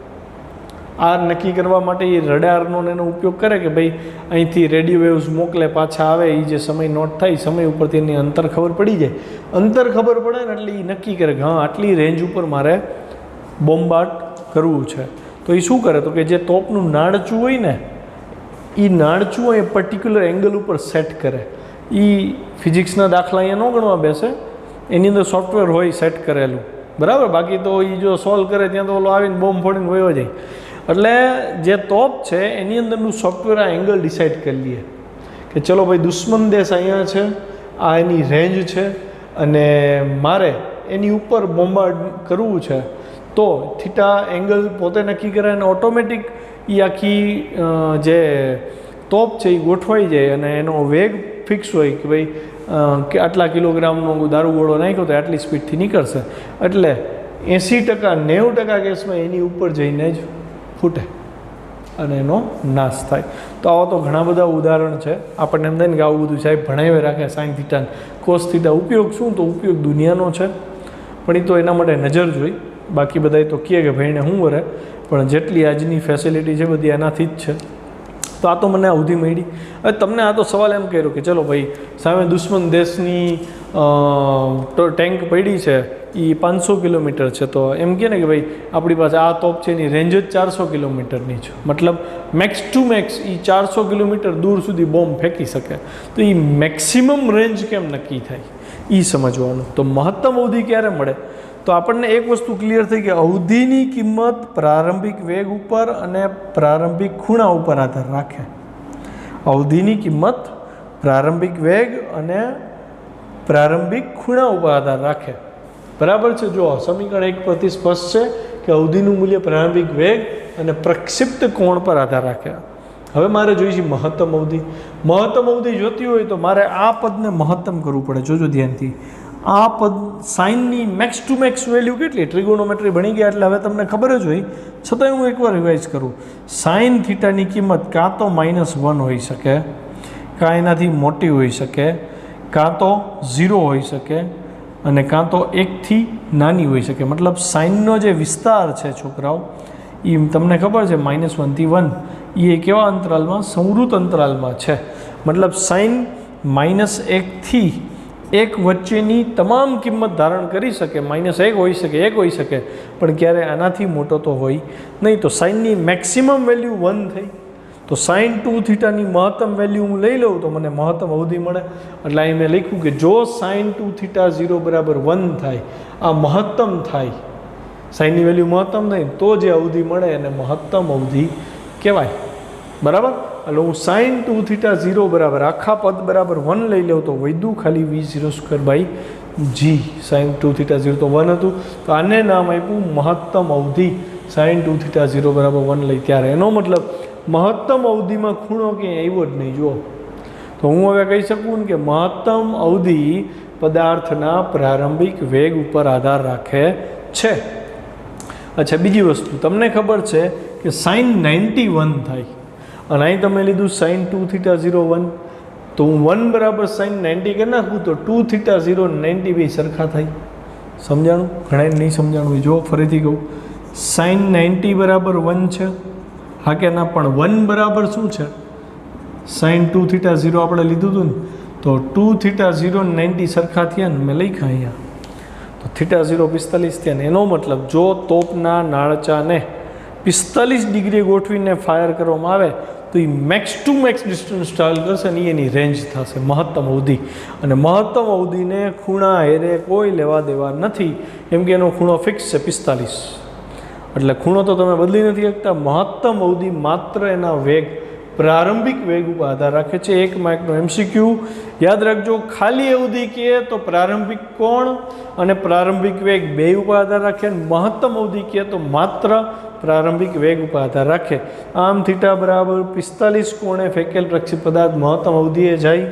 આર નક્કી કરવા માટે એ રડારનો એનો ઉપયોગ કરે કે ભાઈ અહીંથી રેડિયો વેવ્સ મોકલે, પાછા આવે, એ જે સમય નોટ થાય સમય ઉપરથી એની અંતર ખબર પડી જાય. અંતર ખબર પડે ને એટલે એ નક્કી કરે કે હા આટલી રેન્જ ઉપર મારે બોમ્બાર્ડ કરવું છે. તો એ શું કરે તો કે જે તોપનું નાળચું હોય ને એ નાળચું એ પર્ટિક્યુલર એંગલ ઉપર સેટ કરે. એ ફિઝિક્સના દાખલા અહીંયા ન ગણવા બેસે, એની અંદર સોફ્ટવેર હોય સેટ કરેલું, બરાબર. બાકી તો એ જો સોલ્વ કરે ત્યાં તો ઓલો આવીને બોમ્બ ફોડીને વયો જાય. એટલે જે તોપ છે એની અંદરનું સોફ્ટવેર આ એંગલ ડિસાઇડ કરી લઈએ કે ચલો ભાઈ દુશ્મન દેશ અહીંયા છે, આ એની રેન્જ છે અને મારે એની ઉપર બોમ્બાર્ડ કરવું છે. તો થીટા એંગલ પોતે નક્કી કરે અને ઓટોમેટિક એ આખી જે તોપ છે એ ગોઠવાઈ જાય અને એનો વેગ ફિક્સ હોય કે ભાઈ કે આટલા કિલોગ્રામનો દારૂગોળો નાખ્યો તો આટલી સ્પીડથી નીકળશે. એટલે 80% 90% કેસમાં એની ઉપર જઈને જ ફૂટે અને એનો નાશ થાય. તો આવા તો ઘણા બધા ઉદાહરણ છે. આપણને એમ થાય ને કે આવું બધું સાહેબ ભણાવી રાખે સાઇન થીટા કોસ થીટા. ઉપયોગ શું? તો ઉપયોગ દુનિયાનો છે, પણ એ તો એના માટે નજર જોઈ. બાકી બધા તો કહે કે ભાઈને શું કરે, પણ જેટલી આજની ફેસિલિટી છે બધી એનાથી જ છે. તો આ તો મને અવધિ મળી. હવે તમને આ તો સવાલ એમ કર્યો કે ચલો ભાઈ સામે દુશ્મન દેશની ટેન્ક પડી છે, એ 500 કિલોમીટર છે. તો એમ કહે ને કે ભાઈ આપણી પાસે આ તોપ છે એની રેન્જ જ 400 કિલોમીટરની છે. મતલબ max to max A 400 kilometre દૂર સુધી બોમ્બ ફેંકી શકે. તો એ મેક્સિમમ રેન્જ કેમ નક્કી થાય એ સમજવાનું. તો મહત્તમ અવધિ ક્યારે મળે? તો આપણને એક વસ્તુ ક્લિયર થઈ કે અવધિની કિંમત પ્રારંભિક વેગ ઉપર અને પ્રારંભિક ખૂણા ઉપર આધાર રાખે. અવધિની કિંમત પ્રારંભિક વેગ અને પ્રારંભિક ખૂણા ઉપર આધાર રાખે. બરાબર છે? જો સમીકરણ 1 પરથી સ્પષ્ટ છે કે અવધિનું મૂલ્ય પ્રારંભિક વેગ અને પ્રક્ષિપ્ત કોણ પર આધાર રાખે. હવે મારે જોઈશે મહત્તમ અવધિ. મહત્તમ અવધિ જોતી હોય તો મારે આ પદને મહત્તમ કરવું પડે. જોજો ધ્યાનથી. આ પદ સાઇનની મેક્સ ટુ મેક્સ વેલ્યુ કેટલી? ટ્રિગોનોમેટ્રી ભણી ગયા એટલે હવે તમને ખબર જ હોય, છતાંય હું એકવાર રિવાઇઝ કરું. સાઇન થીટાની કિંમત કાં તો -1 હોઈ શકે, કાં એનાથી મોટી હોઈ શકે, કાં તો 0 હોઈ શકે અને કાં તો 1થી નાની હોઈ શકે. મતલબ સાઇનનો જે વિસ્તાર છે છોકરાઓ એ તમને ખબર છે -1 થી 1 એ કેવા અંતરાલમાં? સંવૃત અંતરાલમાં છે. મતલબ સાઇન -1 થી 1 વચ્ચેની તમામ કિંમત ધારણ કરી શકે. -1 હોઈ શકે, 1 હોઈ શકે, પણ ક્યારે આનાથી મોટો તો હોય નહીં. તો સાઇનની મેક્સિમમ વેલ્યુ 1 થઈ. તો સાઇન 2 થીટાની મહત્તમ વેલ્યુ હું લઈ લઉં તો મને મહત્તમ અવધિ મળે. એટલે અહીં મેં લખ્યું કે જો સાઇન 2 થીટા 0 = 1 થાય, આ મહત્તમ થાય, સાઇનની વેલ્યુ મહત્તમ થાય તો જે અવધિ મળે એને મહત્તમ અવધિ કહેવાય. બરાબર? એટલે હું સાઇન 2 થીટા 0 આખા પદ બરાબર 1 લઈ લઉં તો વધ્યું ખાલી V02/G. સાઇન 2 થીટા 0 તો 1 હતું, તો આને નામ આપ્યું મહત્તમ અવધિ. સાઇન 2 થીટા 0 = 1 લઈ ત્યારે એનો મતલબ મહત્તમ અવધિમાં ખૂણો ક્યાંય આવ્યો જ નહીં. જુઓ તો હું હવે કહી શકું કે મહત્તમ અવધિ પદાર્થના પ્રારંભિક વેગ ઉપર આધાર રાખે છે. અચ્છા, બીજી વસ્તુ તમને ખબર છે કે સાઇન 91 થાય અને અહીં તમે લીધું સાઇન 2 થીટા 0 1, તો હું 1 બરાબર સાઇન 90 કરી નાખું તો 2 થીટા 0 90 બે સરખા થાય. સમજાણું? ઘણા નહીં સમજાણું હોય. જો ફરીથી કહું, સાઇન 90 = 1 છે. હા કે ના? પણ 1 બરાબર શું છે? સાઇન 2 થીટા 0 આપણે લીધું હતું ને, તો 2 થીટા 0 90 સરખા થયા ને મેં લખ્યા અહીંયા. તો થીટા 0 45 થયા ને એનો મતલબ જો તોપના નાળચાને 45 ડિગ્રી ગોઠવીને ફાયર કરવામાં આવે તો એ max to max distance travel કરશે ને એની રેન્જ થશે મહત્તમ અવધિ. અને મહત્તમ અવધિને ખૂણા હેરે કોઈ લેવા દેવા નથી, કેમ કે એનો ખૂણો ફિક્સ છે 45. એટલે ખૂણો તો તમે બદલી નથી શકતા. મહત્તમ અવધિ માત્ર એના વેગ પ્રારંભિક વેગ ઉપર આધાર રાખે છે। 1 માર્કનો MCQ યાદ રાખજો, ખાલી અવધિ કહે તો પ્રારંભિક કોણ અને પ્રારંભિક વેગ બે ઉપર આધાર રાખે, અને મહત્તમ અવધિ કહે તો માત્ર પ્રારંભિક વેગ ઉપર આધાર રાખે। આમ થીટા બરાબર 45 કોણે ફેંકેલ પ્રક્ષેપ પદાર્થ મહત્તમ અવધિએ જાય।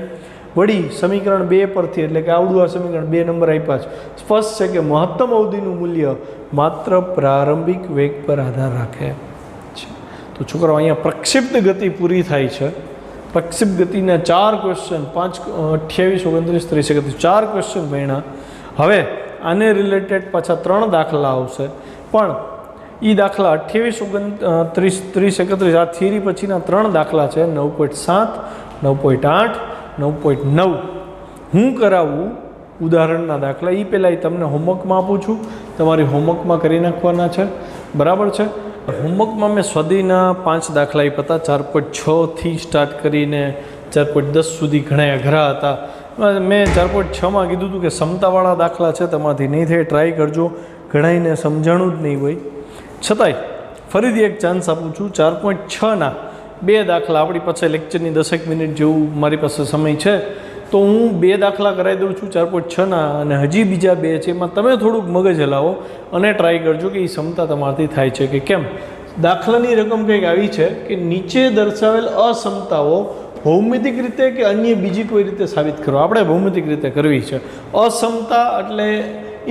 વળી સમીકરણ 2 પરથી, એટલે કે આવડું આ સમીકરણ 2 નંબર આપ્યા છે, સ્પષ્ટ છે કે મહત્તમ અવધિનું મૂલ્ય માત્ર પ્રારંભિક વેગ પર આધાર રાખે છે। તો છોકરાઓ અહીંયા પ્રક્ષિપ્ત ગતિ પૂરી થાય છે। પ્રક્ષિપ્ત ગતિના 4 ક્વેશ્ચન 5, 28, 29, 30, 4 ક્વેશ્ચન ભણ્યા। હવે આને રિલેટેડ પાછા 3 દાખલા આવશે, પણ એ દાખલા 28, 29, 30, 31 આ થિયરી પછીના 3 દાખલા છે 9.7, 9.8, 9.9 હું કરાવું ઉદાહરણના દાખલા। એ પહેલાં એ તમને હોમવર્કમાં આપું છું, તમારી હોમવર્કમાં કરી નાખવાના છે, બરાબર છે। હોમવર્કમાં મેં સ્વાધ્યાયના 5 દાખલા આપ્યા હતા, 4.6થી સ્ટાર્ટ કરીને 4.10 સુધી ઘણા અઘરા હતા। મેં 4.6માં કીધું હતું કે ક્ષમતાવાળા દાખલા છે, તમારાથી નહીં થાય ટ્રાય કરજો, ઘણાઈને સમજાણું જ નહીં હોય, છતાંય ફરીથી એક ચાન્સ આપું છું। 4.6ના 2 દાખલા, આપણી પાસે લેક્ચરની 10 મિનિટ જેવું મારી પાસે સમય છે, તો હું 2 દાખલા કરાવી દઉં છું 4.6ના, અને હજી બીજા 2 છે, એમાં તમે થોડુંક મગજ હલાવો અને ટ્રાય કરજો કે એ ક્ષમતા તમારાથી થાય છે કે કેમ। દાખલાની રકમ કંઈક આવી છે કે નીચે દર્શાવેલ અક્ષમતાઓ ભૌમિતિક રીતે કે અન્ય બીજી કોઈ રીતે સાબિત કરો। આપણે ભૌમિતિક રીતે કરવી છે। અક્ષમતા એટલે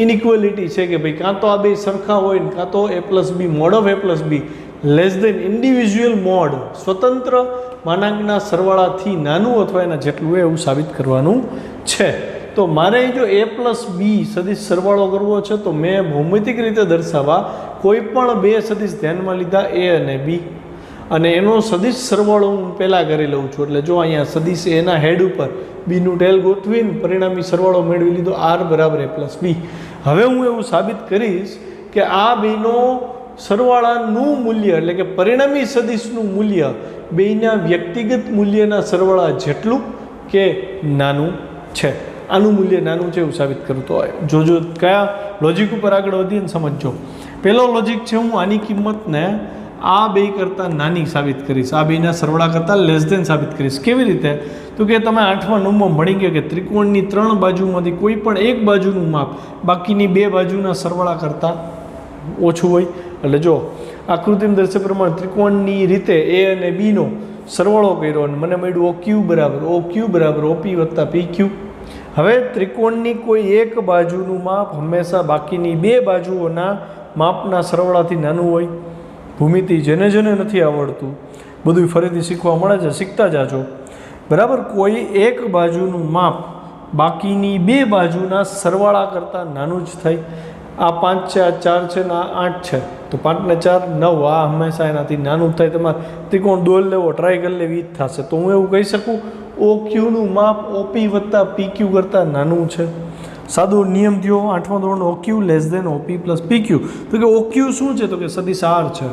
ઇનઇક્વલિટી છે કે ભાઈ કાં તો આ બે સરખા હોય ને કાં તો A+B mod of A+B less than individual mod સ્વતંત્ર માનાંકના સરવાળાથી નાનું અથવા એના જેટલું હોય એવું સાબિત કરવાનું છે। તો મારે જો A+B સદિશ સરવાળો કરવો છે, તો મેં ભૌમિતિક રીતે દર્શાવવા કોઈ પણ 2 સદિશ ધ્યાનમાં લીધા, A અને B, અને એનો સદિશ સરવાળો હું પહેલાં કરી લઉં છું। એટલે જો અહીંયા સદિશ એના હેડ ઉપર બીનું ટેલ ગોઠવીને પરિણામી સરવાળો મેળવી લીધો, R બરાબર A+B। હવે હું એવું સાબિત કરીશ કે આ બેનો સરવાળાનું મૂલ્ય એટલે કે પરિણામી સદિશનું મૂલ્ય બેયના વ્યક્તિગત મૂલ્યના સરવાળા જેટલું કે નાનું છે। આનું મૂલ્ય નાનું છે એવું સાબિત કરું તો જોજો કયા લોજિક ઉપર આગળ વધીને સમજજો। પહેલો લોજિક છે, હું આની કિંમતને આ બે કરતાં નાની સાબિત કરીશ, આ બેના સરવાળા કરતાં લેસ દેન સાબિત કરીશ। કેવી રીતે? તો કે તમે 8મા નંબરમાં ભણી ગયા કે ત્રિકોણની 3 બાજુમાંથી કોઈ પણ એક બાજુનું માપ બાકીની 2 બાજુના સરવાળા કરતાં ઓછું હોય। એટલે જો આકૃતિમાં દર્શાવ્યા પ્રમાણે ત્રિકોણની રીતે A અને Bનો સરવાળો કર્યો અને મને મળ્યું OQ બરાબર OP વત્તા PQ। હવે ત્રિકોણની કોઈ એક બાજુનું માપ હંમેશા બાકીની 2 બાજુઓના માપના સરવાળાથી નાનું હોય। ભૂમિતિ જેને નથી આવડતું બધું ફરીથી શીખવા મળે છે, શીખતા જાજો, બરાબર। કોઈ એક બાજુનું માપ બાકીની 2 બાજુના સરવાળા કરતાં નાનું જ થાય। આ 5 છે, આ 4 છે ને આ 8 છે, તો 5 ને 4 9, આ હંમેશા એનાથી નાનું થાય। તમારે ત્રિકોણ દોર લેવો, ટ્રાય કરી લેવી જ થશે। તો હું એવું કહી શકું OQનું માપ OP વત્તા PQ કરતાં નાનું છે। સાદો નિયમ થયો 8મા ધોરણનો, OQ less than OP plus PQ। તો કે OQ શું છે? તો કે સદિશ R છે।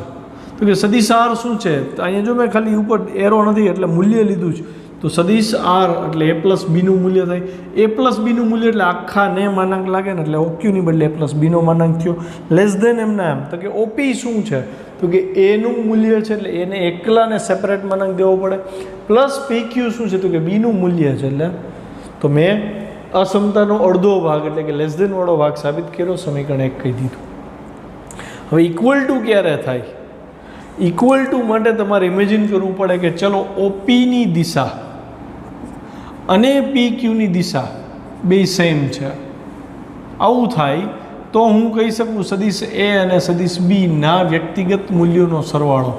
તો કે સદિશ R શું છે? અહીંયા જો મેં ખાલી ઉપર એરો નથી એટલે મૂલ્ય લીધું છે, તો સદિશ R એટલે A+Bનું મૂલ્ય થાય। A+Bનું મૂલ્ય એટલે આખા ને માનાંક લાગે ને, એટલે OQની બદલે A+Bનો માનાંક થયો। લેસ દેન એમના એમ તો કે OP શું છે? તો કે Aનું મૂલ્ય છે એટલે એને એકલાને સેપરેટ માનાંક દેવો પડે, પ્લસ PQ શું છે? તો કે Bનું મૂલ્ય છે। એટલે તો મેં અક્ષમતાનો અડધો ભાગ એટલે કે લેસ દેન વાળો ભાગ સાબિત કર્યો, સમીકરણ 1 કહી દીધું। હવે ઇક્વલ ટુ ક્યારે થાય? ઇક્વલ ટુ માટે તમારે ઇમેજિન કરવું પડે કે ચલો OPની દિશા અને PQની દિશા બે સેમ છે। આવું થાય તો હું કહી શકું સદિશ A અને સદિશ B ના વ્યક્તિગત મૂલ્યોનો સરવાળો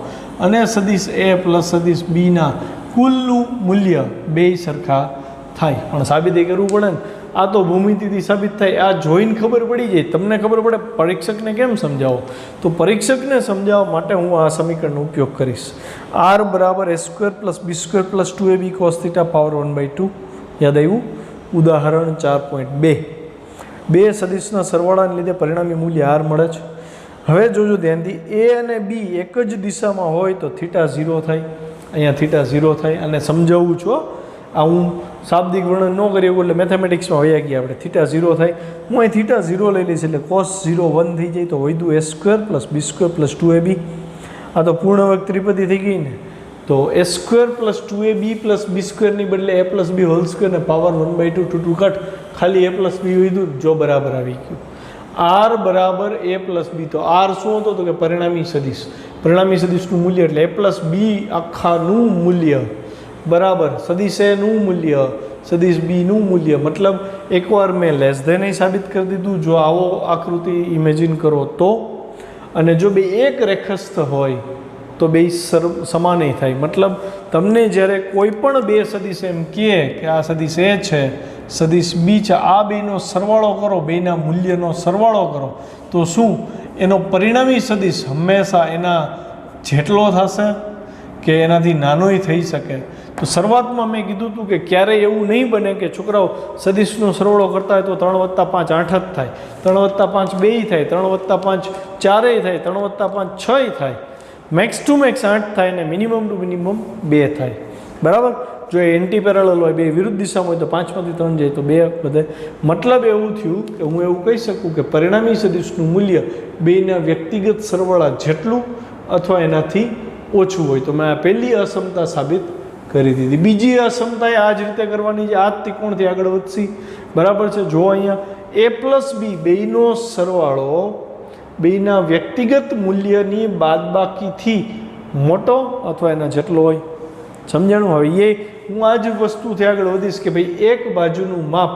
અને સદિશ A પ્લસ સદિશ B ના કુલનું મૂલ્ય બે સરખા થાય। પણ સાબિત એ કરવું પડે ને, આ તો ભૂમિતિથી સાબિત થાય, આ જોઈને ખબર પડી જાય, તમને ખબર પડે પરીક્ષકને કેમ સમજાવો? તો પરીક્ષકને સમજાવવા માટે હું આ સમીકરણનો ઉપયોગ કરીશ। R બરાબર A² plus B² plus 2AB cos θ power 1/2। યાદ આવ્યું? ઉદાહરણ 4.2 બે સદિશના સરવાળાને લીધે પરિણામી મૂલ્ય R મળે છે। હવે જોજો ધ્યાનથી, A અને B એક જ દિશામાં હોય તો θ 0 થાય, અહીંયા θ 0 થાય, અને સમજાવું છું આ હું શાબ્દિક વર્ણન ન કરી એટલે મેથેમેટિક્સમાં વયા ગયા આપણે। θ 0 થાય, હું અહીં θ 0 લઈ લઈશ એટલે cos 0 1 થઈ જાય, તો વધ્યું A² plus B² plus 2AB। આ તો પૂર્ણ વર્ગ ત્રિપદી થઈ ગઈ ને। તો a square plus 2ab plus b સ્ક્વેરની બદલે a plus b whole square ને પાવર 1/2 ટુ કટ ખાલી a પ્લસ બી લીધું જો બરાબર આવી ગયું. આર બરાબર a પ્લસ બી. તો આર શું હતો તો કે પરિણામી સદિશ. પરિણામી સદિશનું મૂલ્ય એટલે a પ્લસ બી આખાનું મૂલ્ય બરાબર સદિશ એનું મૂલ્ય સદિશ બીનું મૂલ્ય. મતલબ એકવાર મેં લેસ ધેન એ સાબિત કરી દીધું જો આવો આકૃતિ ઇમેજિન કરો તો. અને જો બે એક રેખસ્થ હોય તો બે સમાન થાય. મતલબ તમને જ્યારે કોઈ પણ બે સદિશ એમ કહે કે આ સદિશ એ છે સદિશ બી છે, આ બેનો સરવાળો કરો, બેના મૂલ્યનો સરવાળો કરો તો શું એનો પરિણામી સદિશ હંમેશા એના જેટલો થશે કે એનાથી નાનોય થઈ શકે. તો શરૂઆતમાં મેં કીધું હતું કે ક્યારેય એવું નહીં બને કે છોકરાઓ સદિશનો સરવાળો કરતા હોય તો 3 + 5 8 જ થાય, 3 + 5 2 થાય, 3 + 5 4 થાય, 3 + 5 6 થાય, મેક્સ ટુ મેક્સ 8 થાય ને મિનિમમ ટુ મિનિમમ 2 થાય. બરાબર. જો એ એન્ટી પેરેલલ હોય, બે વિરુદ્ધ દિશામાં હોય તો 5 માંથી 3 જાય તો 2 વધે. મતલબ એવું થયું કે હું એવું કહી શકું કે પરિણામી સદિશનું મૂલ્ય બેના વ્યક્તિગત સરવાળા જેટલું અથવા એનાથી ઓછું હોય. તો મેં આ પહેલી અસમતા સાબિત કરી દીધી. બીજી અસમતા એ આ જ રીતે કરવાની છે. આ જ ત્રિકોણથી આગળ વધશી. બરાબર છે. જો અહીંયા a પ્લસ બી બેનો સરવાળો બેના વ્યક્તિગત મૂલ્યની બાદબાકીથી મોટો અથવા એના જેટલો હોય. સમજાણું? હવે એ હું આ જ વસ્તુથી આગળ વધીશ કે ભાઈ એક બાજુનું માપ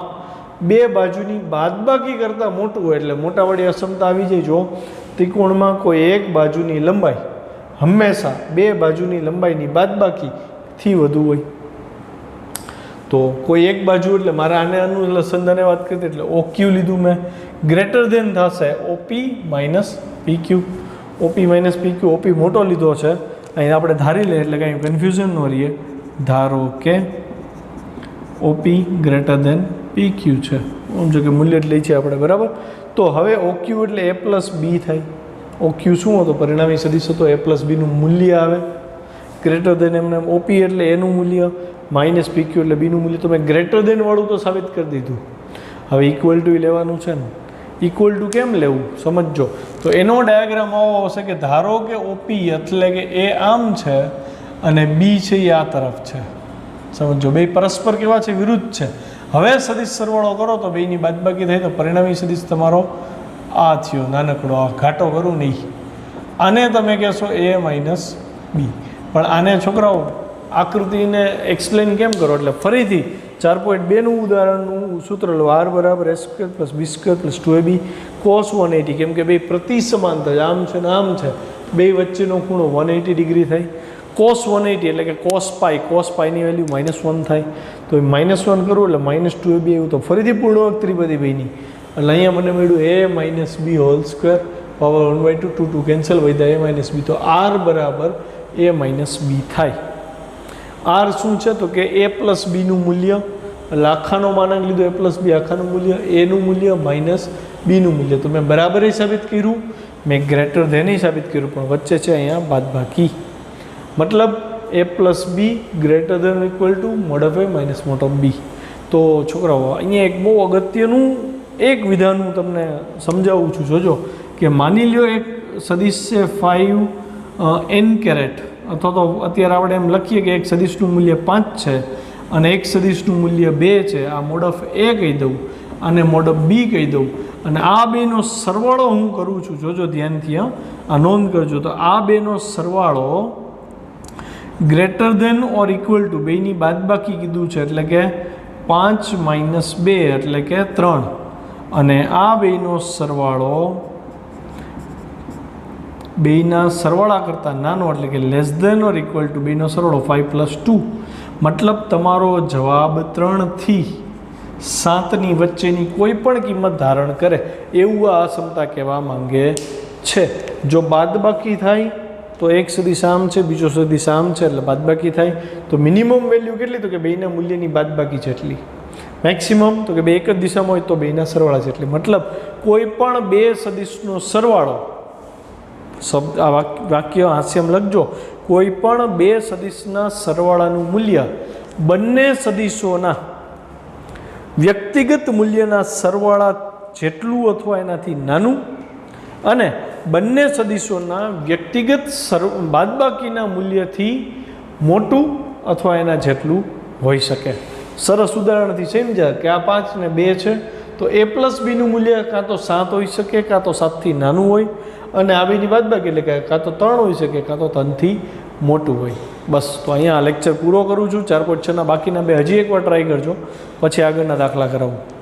બે બાજુની બાદબાકી કરતાં મોટું હોય એટલે મોટાવાળી અસમતા આવી જાય. જો ત્રિકોણમાં કોઈ એક બાજુની લંબાઈ હંમેશા બે બાજુની લંબાઈની બાદબાકીથી વધુ હોય તો કોઈ એક બાજુ એટલે મારે આને અનુસંધાને વાત કરી એટલે OQ લીધું મેં, ગ્રેટર દેન થશે OP minus PQ. OP minus PQ. OP મોટો લીધો છે અહીં આપણે ધારી લઈએ એટલે કાંઈ કન્ફ્યુઝન ન રહીએ. ધારો કે OP ગ્રેટર દેન PQ છે. સમજો કે મૂલ્ય જ લઈ છે આપણે. બરાબર. તો હવે OQ એટલે a પ્લસ બી થાય. OQ શું હતો? પરિણામી સદિશ હતો. a પ્લસ બીનું મૂલ્ય આવે ગ્રેટર દેન એમને. OP એટલે એનું મૂલ્ય માઇનસ PQ એટલે બીનું મૂલ્ય. તો મેં ગ્રેટર દેન વાળું તો સાબિત કરી દીધું. હવે ઇક્વલ ટુ લેવાનું છે ને. ઇક્વલ ટુ કેમ લેવું સમજો. તો એનો ડાયાગ્રામ આવો હશે કે ધારો કે OP એટલે કે એ આમ છે અને બી છે એ આ તરફ છે. સમજો બે પરસ્પર કેવા છે? વિરુદ્ધ છે. હવે સદિશ સરવાળો કરો તો બેની બાદબાકી થાય તો પરિણામી સદિશ તમારો આ થયો નાનકડો. આ ઘાટો કરું નહીં. આને તમે કહેશો a માઇનસ બી. પણ આને છોકરાઓ આકૃતિને એક્સપ્લેન કેમ કરો એટલે ફરીથી 4.2નું ઉદાહરણનું સૂત્ર લો. r બરાબર a² + b² + 2ab cos 180. કેમ કે બે પ્રતિ સમાંતર આમ છે ને આમ છે, બે વચ્ચેનો ખૂણો 180 ડિગ્રી થાય. cos 180 એટલે કે cos પાઈની વેલ્યુ -1 થાય. તો -1 કરું એટલે -2ab એવું. તો ફરીથી પૂર્ણાંક ત્રિપદી બની એટલે અહીંયા મને મળ્યું a - b whole square power 1/2 2 cancel વધ્યા a - b. તો r બરાબર a - b થાય. r શું છે તો કે a પ્લસ બીનું મૂલ્ય એટલે આખાનો માનાંક લીધો a પ્લસ બી આખાનું મૂલ્ય, એનું મૂલ્ય માઇનસ બીનું મૂલ્ય. તો મેં બરાબર સાબિત કર્યું, મેં ગ્રેટર ધેન સાબિત કર્યું, પણ વચ્ચે છે અહીંયા બાદબાકી. મતલબ a plus b greater than equal to mod of a minus mod of b. તો છોકરાઓ અહીંયા એક બહુ અગત્યનું એક વિધાન હું તમને સમજાવું છું. જોજો કે માની લ્યો એક સદિશ છે 5n કેરેટ, અથવા તો અત્યારે આપણે એમ લખીએ કે એક સદિશનું મૂલ્ય 5 છે અને એક સદિશનું મૂલ્ય 2 છે. આ મોડ ઓફ a કહી દઉં અને મોડ ઓફ બી કહી દઉં અને આ બેનો સરવાળો હું કરું છું. જોજો ધ્યાનથી, આ નોંધ કરજો. તો આ બેનો સરવાળો greater than or equal two બેની બાદબાકી કીધું છે એટલે કે 5 - 2 એટલે કે 3 અને આ બેનો સરવાળો બેના સરવાળા કરતાં નાનો એટલે કે less than or equal to બેનો સરવાળો 5 + 2. મતલબ તમારો જવાબ 3 થી 7ની વચ્ચેની કોઈ પણ કિંમત ધારણ કરે એવું આ અસમતા કહેવા માંગે છે. જો બાદબાકી થાય તો એક સદિશ આમ છે, બીજો સદિશ આમ છે એટલે બાદબાકી થાય. તો મિનિમમ વેલ્યુ કેટલી? તો કે બેના મૂલ્યની બાદબાકી જેટલી. મેક્સિમમ તો કે બે એક જ દિશામાં હોય તો બેના સરવાળા જેટલી. મતલબ કોઈ પણ બે સદિશનો સરવાળો, શબ્દ આ વાક્ય હાસ્યમ લખજો, કોઈ પણ બે સદિશના સરવાળાનું મૂલ્ય બંને સદિશોના વ્યક્તિગત મૂલ્યના સરવાળા જેટલું અથવા એનાથી નાનું અને બંને સદિશોના વ્યક્તિગત બાદબાકીના મૂલ્યથી મોટું અથવા એના જેટલું હોઈ શકે. સરસ ઉદાહરણથી સમજ્યા કે આ 5 ને 2 છે તો a + bનું મૂલ્ય કાં તો 7 હોઈ શકે, કાં તો 7થી નાનું હોય, અને આ બેની બાદબાકી એટલે કે કાં તો 3 હોઈ શકે, કાં તો 3થી મોટું હોય. બસ, તો અહીંયા આ લેક્ચર પૂરો કરું છું. 4.6ના બાકીના 2 હજી એકવાર ટ્રાય કરજો, પછી આગળના દાખલા કરાવું.